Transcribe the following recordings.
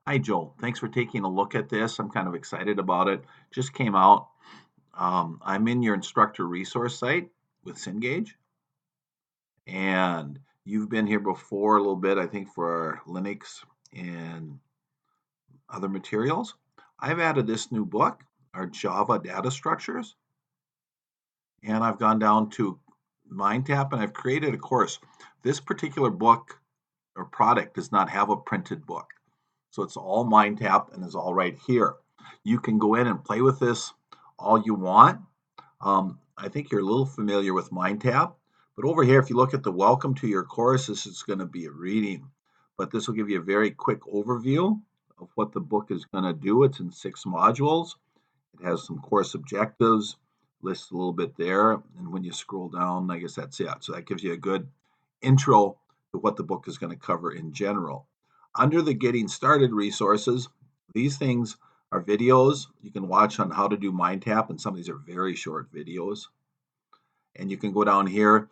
Hi, Joe. Thanks for taking a look at this. I'm kind of excited about it. Just came out. I'm in your instructor resource site with Cengage, and you've been here before a little bit, I think, for Linux and other materials. I've added this new book, our Java data structures, and I've gone down to MindTap and I've created a course. This particular book or product does not have a printed book. So it's all MindTap and is all right here. You can go in and play with this all you want. I think you're a little familiar with MindTap, but over here, if you look at the welcome to your course, this is going to be a reading, but this will give you a very quick overview of what the book is going to do. It's in 6 modules. It has some course objectives, lists a little bit there, and when you scroll down, I guess that's it. So that gives you a good intro to what the book is going to cover in general. Under the Getting Started resources, these things are videos you can watch on how to do MindTap, and some of these are very short videos. And you can go down here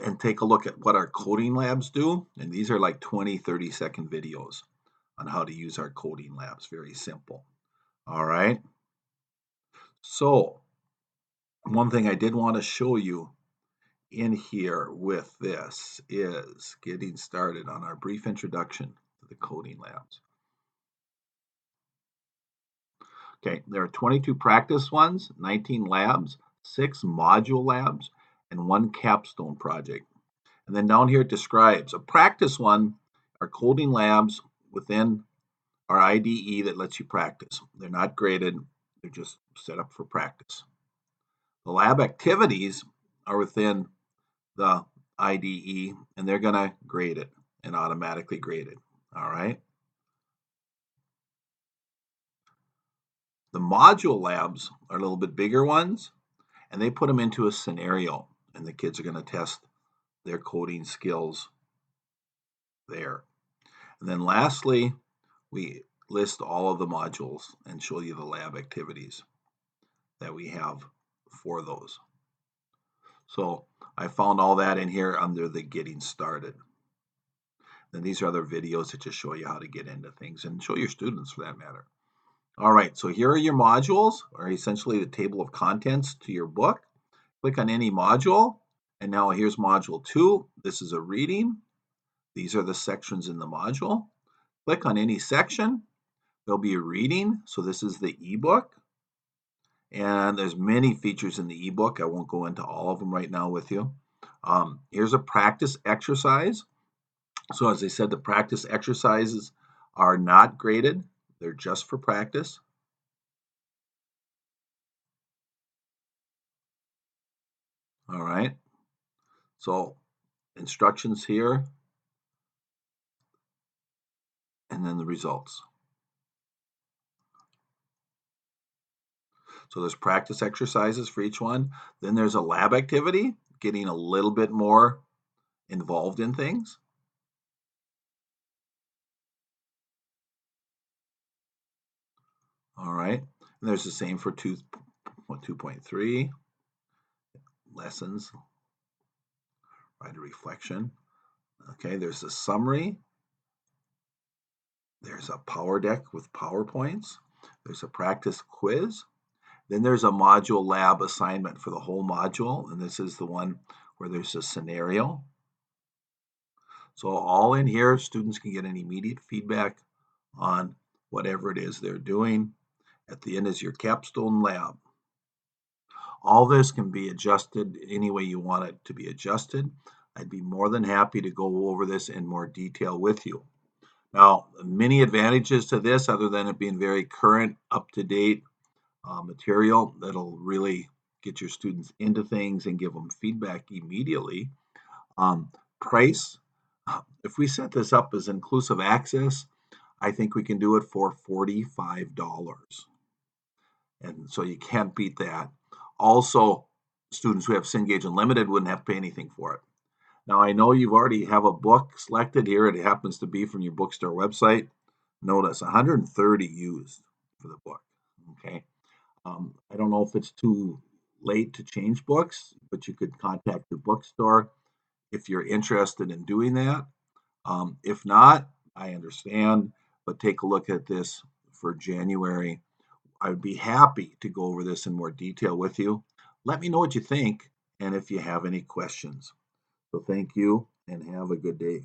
and take a look at what our coding labs do. And these are like 20, 30-second videos on how to use our coding labs. Very simple. All right. So, one thing I did want to show you in here with this is getting started on our brief introduction to the coding labs. Okay, there are 22 practice ones, 19 labs, 6 module labs, and 1 capstone project. And then down here it describes a practice one are coding labs within our IDE that lets you practice. They're not graded, they're just set up for practice. The lab activities are within the IDE and they're going to grade it and automatically grade it. All right. The module labs are a little bit bigger ones and they put them into a scenario and the kids are going to test their coding skills there. And then lastly, we list all of the modules and show you the lab activities that we have for those. So I found all that in here under the getting started. Then these are other videos that just show you how to get into things and show your students for that matter. All right, so here are your modules, or essentially the table of contents to your book. Click on any module, and now here's module 2. This is a reading. These are the sections in the module. Click on any section. There'll be a reading. So this is the ebook. And there's many features in the ebook. I won't go into all of them right now with you. Here's a practice exercise. So as I said, the practice exercises are not graded. They're just for practice. All right. So instructions here, and then the results. So there's practice exercises for each one. Then there's a lab activity, getting a little bit more involved in things. All right. And there's the same for 2.3 lessons, right? A reflection. Okay, there's a summary. There's a power deck with PowerPoints. There's a practice quiz. Then there's a module lab assignment for the whole module, and this is the one where there's a scenario. So all in here, students can get an immediate feedback on whatever it is they're doing. At the end is your capstone lab. All this can be adjusted any way you want it to be adjusted. I'd be more than happy to go over this in more detail with you. Now, many advantages to this, other than it being very current, up-to-date material that'll really get your students into things and give them feedback immediately. Price, if we set this up as inclusive access, I think we can do it for $45. And so you can't beat that. Also, students who have Cengage Unlimited wouldn't have to pay anything for it. Now, I know you've already have a book selected here. It happens to be from your bookstore website. Notice 130 used for the book. Okay. I don't know if it's too late to change books, but you could contact your bookstore if you're interested in doing that. If not, I understand. but take a look at this for January. I would be happy to go over this in more detail with you. Let me know what you think and if you have any questions. So thank you and have a good day.